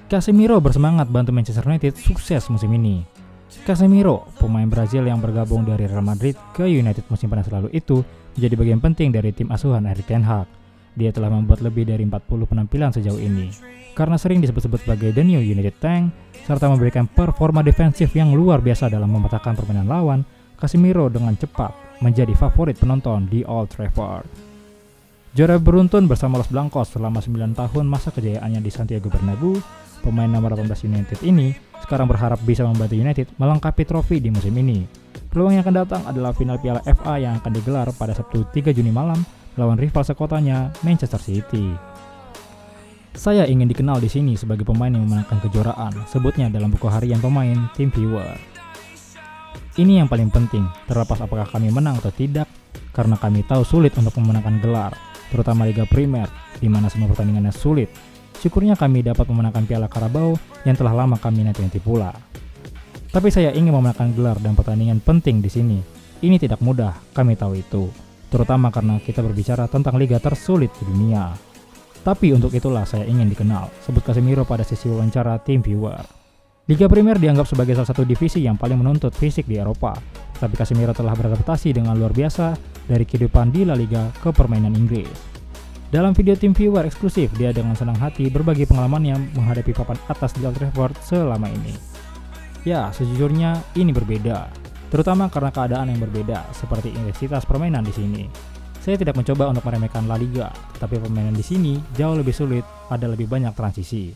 Casemiro bersemangat bantu Manchester United sukses musim ini. Casemiro, pemain Brazil yang bergabung dari Real Madrid ke United musim panas lalu itu, menjadi bagian penting dari tim asuhan Erik ten Hag. Dia telah membuat lebih dari 40 penampilan sejauh ini. Karena sering disebut-sebut sebagai The New United Tank, serta memberikan performa defensif yang luar biasa dalam mematahkan permainan lawan, Casemiro dengan cepat menjadi favorit penonton di Old Trafford. Juara beruntun bersama Los Blancos selama 9 tahun masa kejayaannya di Santiago Bernabeu, pemain nomor 18 United ini sekarang berharap bisa membantu United melengkapi trofi di musim ini. Peluang yang akan datang adalah final Piala FA yang akan digelar pada Sabtu 3 Juni malam melawan rival sekotanya Manchester City. Saya ingin dikenal di sini sebagai pemain yang memenangkan kejuaraan, sebutnya dalam buku harian pemain TeamViewer. Ini yang paling penting, terlepas apakah kami menang atau tidak, karena kami tahu sulit untuk memenangkan gelar, terutama Liga Primer, di mana semua pertandingannya sulit. Syukurnya kami dapat memenangkan Piala Carabao yang telah lama kami nanti-nanti pula. Tapi saya ingin memenangkan gelar dan pertandingan penting di sini. Ini tidak mudah, kami tahu itu. Terutama karena kita berbicara tentang liga tersulit di dunia. Tapi untuk itulah saya ingin dikenal, sebut Casemiro pada sesi wawancara TeamViewer. Liga Premier dianggap sebagai salah satu divisi yang paling menuntut fisik di Eropa. Tapi Casemiro telah beradaptasi dengan luar biasa dari kehidupan di La Liga ke permainan Inggris. Dalam video TeamViewer eksklusif, dia dengan senang hati berbagi pengalamannya menghadapi papan atas di Old Trafford selama ini. Ya, sejujurnya ini berbeda, terutama karena keadaan yang berbeda, seperti intensitas permainan di sini. Saya tidak mencoba untuk meremehkan La Liga, tetapi permainan di sini jauh lebih sulit, ada lebih banyak transisi.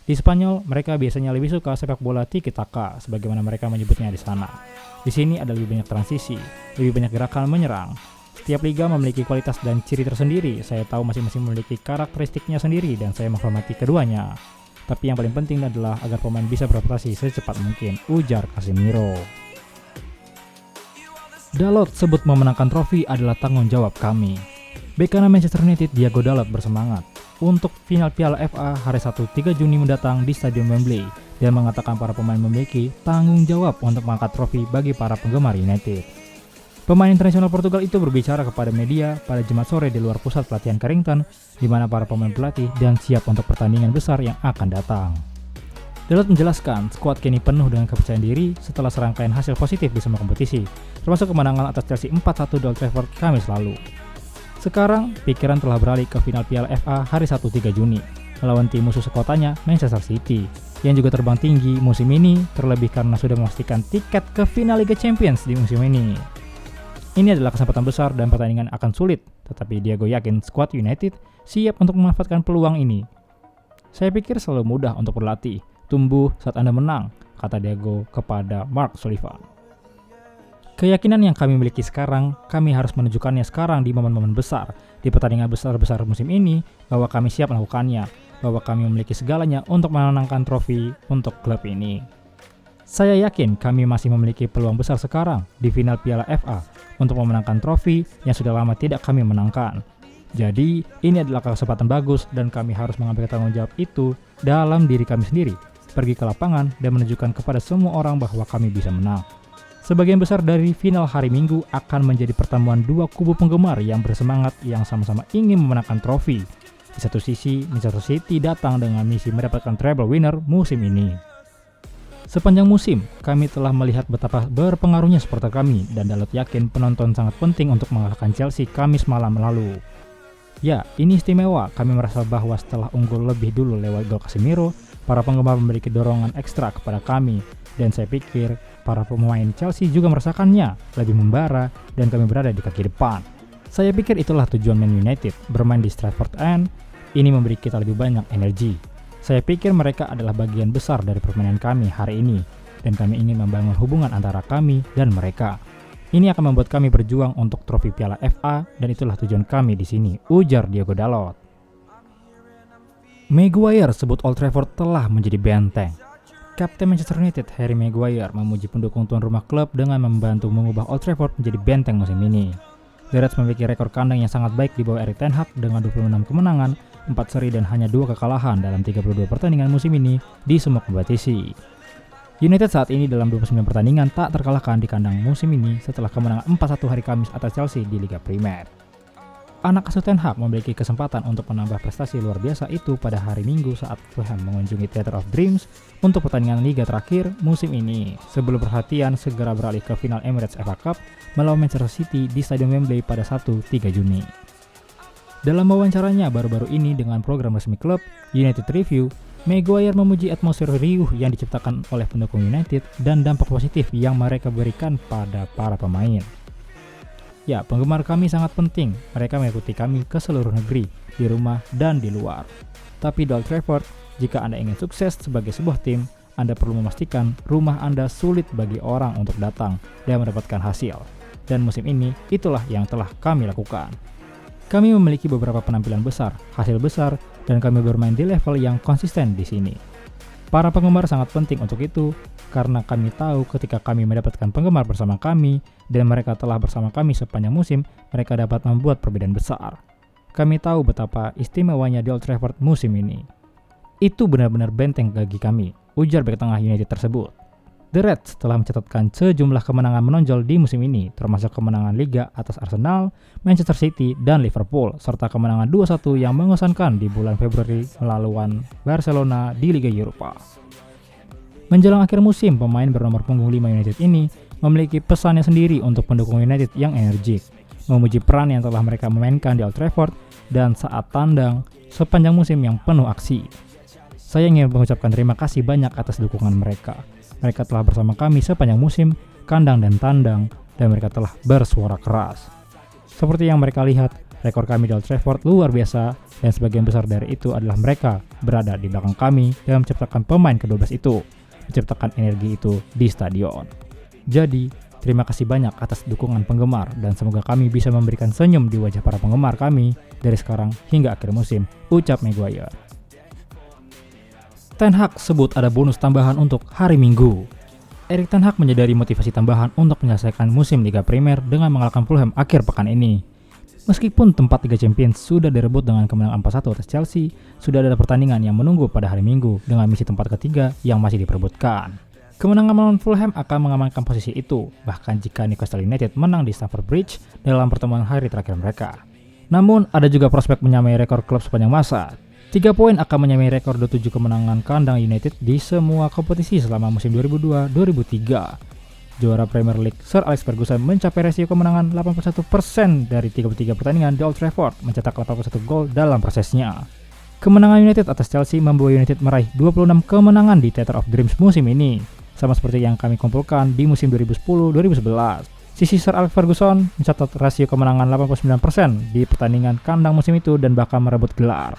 Di Spanyol, mereka biasanya lebih suka sepak bola tiki-taka, sebagaimana mereka menyebutnya di sana. Di sini ada lebih banyak transisi, lebih banyak gerakan menyerang. Setiap liga memiliki kualitas dan ciri tersendiri. Saya tahu masing-masing memiliki karakteristiknya sendiri dan saya menghormati keduanya. Tapi yang paling penting adalah agar pemain bisa beradaptasi secepat mungkin, ujar Casemiro. Dalot sebut memenangkan trofi adalah tanggung jawab kami. Bek kanan Manchester United Diogo Dalot bersemangat untuk final Piala FA hari Sabtu 3 Juni mendatang di Stadion Wembley dan mengatakan para pemain memiliki tanggung jawab untuk mengangkat trofi bagi para penggemar United. Pemain internasional Portugal itu berbicara kepada media pada Jumat sore di luar pusat pelatihan Carrington, di mana para pemain berlatih dan siap untuk pertandingan besar yang akan datang. Dalot menjelaskan, skuad kini penuh dengan kepercayaan diri setelah serangkaian hasil positif di semua kompetisi, termasuk kemenangan atas Chelsea 4-1 di Old Trafford Kamis lalu. Sekarang, pikiran telah beralih ke final Piala FA hari Sabtu 3 Juni, melawan tim musuh sekotanya Manchester City, yang juga terbang tinggi musim ini, terlebih karena sudah memastikan tiket ke final Liga Champions di musim ini. Ini adalah kesempatan besar dan pertandingan akan sulit, tetapi Diego yakin skuad United siap untuk memanfaatkan peluang ini. Saya pikir selalu mudah untuk berlatih, tumbuh saat Anda menang, kata Diego kepada Mark Sullivan. Keyakinan yang kami miliki sekarang, kami harus menunjukkannya sekarang di momen-momen besar, di pertandingan besar-besar musim ini, bahwa kami siap melakukannya, bahwa kami memiliki segalanya untuk menangkan trofi untuk klub ini. Saya yakin kami masih memiliki peluang besar sekarang di final Piala FA untuk memenangkan trofi yang sudah lama tidak kami menangkan. Jadi, ini adalah kesempatan bagus dan kami harus mengambil tanggung jawab itu dalam diri kami sendiri, pergi ke lapangan dan menunjukkan kepada semua orang bahwa kami bisa menang. Sebagian besar dari final hari Minggu akan menjadi pertemuan dua kubu penggemar yang bersemangat yang sama-sama ingin memenangkan trofi. Di satu sisi, Manchester City datang dengan misi mendapatkan treble winner musim ini. Sepanjang musim, kami telah melihat betapa berpengaruhnya supporter kami dan Dalot yakin penonton sangat penting untuk mengalahkan Chelsea Kamis malam lalu. Ya, ini istimewa. Kami merasa bahwa setelah unggul lebih dulu lewat gol Casemiro, para penggemar memiliki dorongan ekstra kepada kami dan saya pikir para pemain Chelsea juga merasakannya, lebih membara dan kami berada di kaki depan. Saya pikir itulah tujuan Man United, bermain di Stratford End. Ini memberi kita lebih banyak energi. Saya pikir mereka adalah bagian besar dari permainan kami hari ini, dan kami ingin membangun hubungan antara kami dan mereka. Ini akan membuat kami berjuang untuk trofi Piala FA, dan itulah tujuan kami di sini, ujar Diogo Dalot. Maguire sebut Old Trafford telah menjadi benteng. Kapten Manchester United Harry Maguire memuji pendukung tuan rumah klub dengan membantu mengubah Old Trafford menjadi benteng musim ini. The Reds memiliki rekor kandang yang sangat baik di bawah Erik ten Hag dengan 26 kemenangan, 4 seri dan hanya 2 kekalahan dalam 32 pertandingan musim ini di semua kompetisi. United saat ini dalam 29 pertandingan tak terkalahkan di kandang musim ini setelah kemenangan 4-1 hari Kamis atas Chelsea di Liga Primer. Anak asuh Ten Hag memiliki kesempatan untuk menambah prestasi luar biasa itu pada hari Minggu saat Fulham mengunjungi Theatre of Dreams untuk pertandingan Liga terakhir musim ini, sebelum perhatian segera beralih ke final Emirates FA Cup melawan Manchester City di Stadion Wembley pada Sabtu 3 Juni. Dalam wawancaranya baru-baru ini dengan program resmi klub United Review, Maguire memuji atmosfer riuh yang diciptakan oleh pendukung United dan dampak positif yang mereka berikan pada para pemain. Ya, penggemar kami sangat penting. Mereka mengikuti kami ke seluruh negeri, di rumah dan di luar. Tapi di Old Trafford, jika Anda ingin sukses sebagai sebuah tim, Anda perlu memastikan rumah Anda sulit bagi orang untuk datang dan mendapatkan hasil. Dan musim ini, itulah yang telah kami lakukan. Kami memiliki beberapa penampilan besar, hasil besar, dan kami bermain di level yang konsisten di sini. Para penggemar sangat penting untuk itu, karena kami tahu ketika kami mendapatkan penggemar bersama kami, dan mereka telah bersama kami sepanjang musim, mereka dapat membuat perbedaan besar. Kami tahu betapa istimewanya di Old Trafford musim ini. Itu benar-benar benteng bagi kami, ujar bek tengah United tersebut. The Reds telah mencatatkan sejumlah kemenangan menonjol di musim ini, termasuk kemenangan Liga atas Arsenal, Manchester City, dan Liverpool, serta kemenangan 2-1 yang mengesankan di bulan Februari melawan Barcelona di Liga Eropa. Menjelang akhir musim, pemain bernomor punggung 5 United ini memiliki pesannya sendiri untuk pendukung United yang energik, memuji peran yang telah mereka memainkan di Old Trafford dan saat tandang sepanjang musim yang penuh aksi. Saya ingin mengucapkan terima kasih banyak atas dukungan mereka. Mereka telah bersama kami sepanjang musim, kandang dan tandang, dan mereka telah bersuara keras. Seperti yang mereka lihat, rekor kami di Old Trafford luar biasa, dan sebagian besar dari itu adalah mereka berada di belakang kami dan menciptakan pemain ke-12 itu, menciptakan energi itu di stadion. Jadi, terima kasih banyak atas dukungan penggemar, dan semoga kami bisa memberikan senyum di wajah para penggemar kami dari sekarang hingga akhir musim, ucap Maguire. Ten Hag sebut ada bonus tambahan untuk hari Minggu. Erik Ten Hag menyadari motivasi tambahan untuk menyelesaikan musim Liga Primer dengan mengalahkan Fulham akhir pekan ini. Meskipun tempat Liga Champions sudah direbut dengan kemenangan 4-1 atas Chelsea, sudah ada pertandingan yang menunggu pada hari Minggu dengan misi tempat ketiga yang masih diperebutkan. Kemenangan melawan Fulham akan mengamankan posisi itu, bahkan jika Newcastle United menang di Stamford Bridge dalam pertemuan hari terakhir mereka. Namun, ada juga prospek menyamai rekor klub sepanjang masa. 3 poin akan menyamai rekor 27 kemenangan kandang United di semua kompetisi selama musim 2002-2003. Juara Premier League Sir Alex Ferguson mencapai rasio kemenangan 81% dari 33 pertandingan di Old Trafford, mencetak 81 gol dalam prosesnya. Kemenangan United atas Chelsea membawa United meraih 26 kemenangan di Theatre of Dreams musim ini, sama seperti yang kami kumpulkan di musim 2010-2011. Sisi Sir Alex Ferguson mencatat rasio kemenangan 89% di pertandingan kandang musim itu dan bahkan merebut gelar.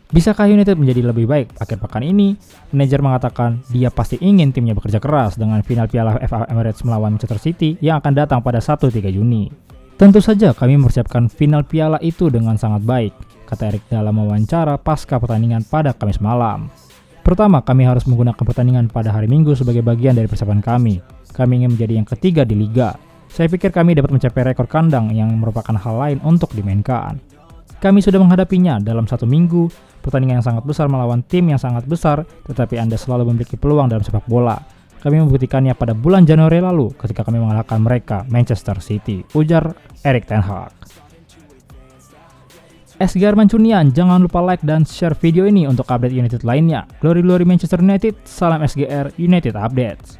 Bisakah United menjadi lebih baik akhir pekan ini? Manajer mengatakan dia pasti ingin timnya bekerja keras dengan final Piala FA Emirates melawan Manchester City yang akan datang pada Sabtu 3 Juni. Tentu saja kami mempersiapkan final piala itu dengan sangat baik, kata Erik dalam wawancara pasca pertandingan pada Kamis malam. Pertama, kami harus menggunakan pertandingan pada hari Minggu sebagai bagian dari persiapan kami. Kami ingin menjadi yang ketiga di Liga. Saya pikir kami dapat mencapai rekor kandang yang merupakan hal lain untuk dimainkan. Kami sudah menghadapinya dalam 1 minggu, pertandingan yang sangat besar melawan tim yang sangat besar, tetapi Anda selalu memiliki peluang dalam sepak bola. Kami membuktikannya pada bulan Januari lalu ketika kami mengalahkan mereka, Manchester City, ujar Erik Ten Hag. SGR Mancunian, jangan lupa like dan share video ini untuk update United lainnya. Glory Manchester United, salam SGR United Updates.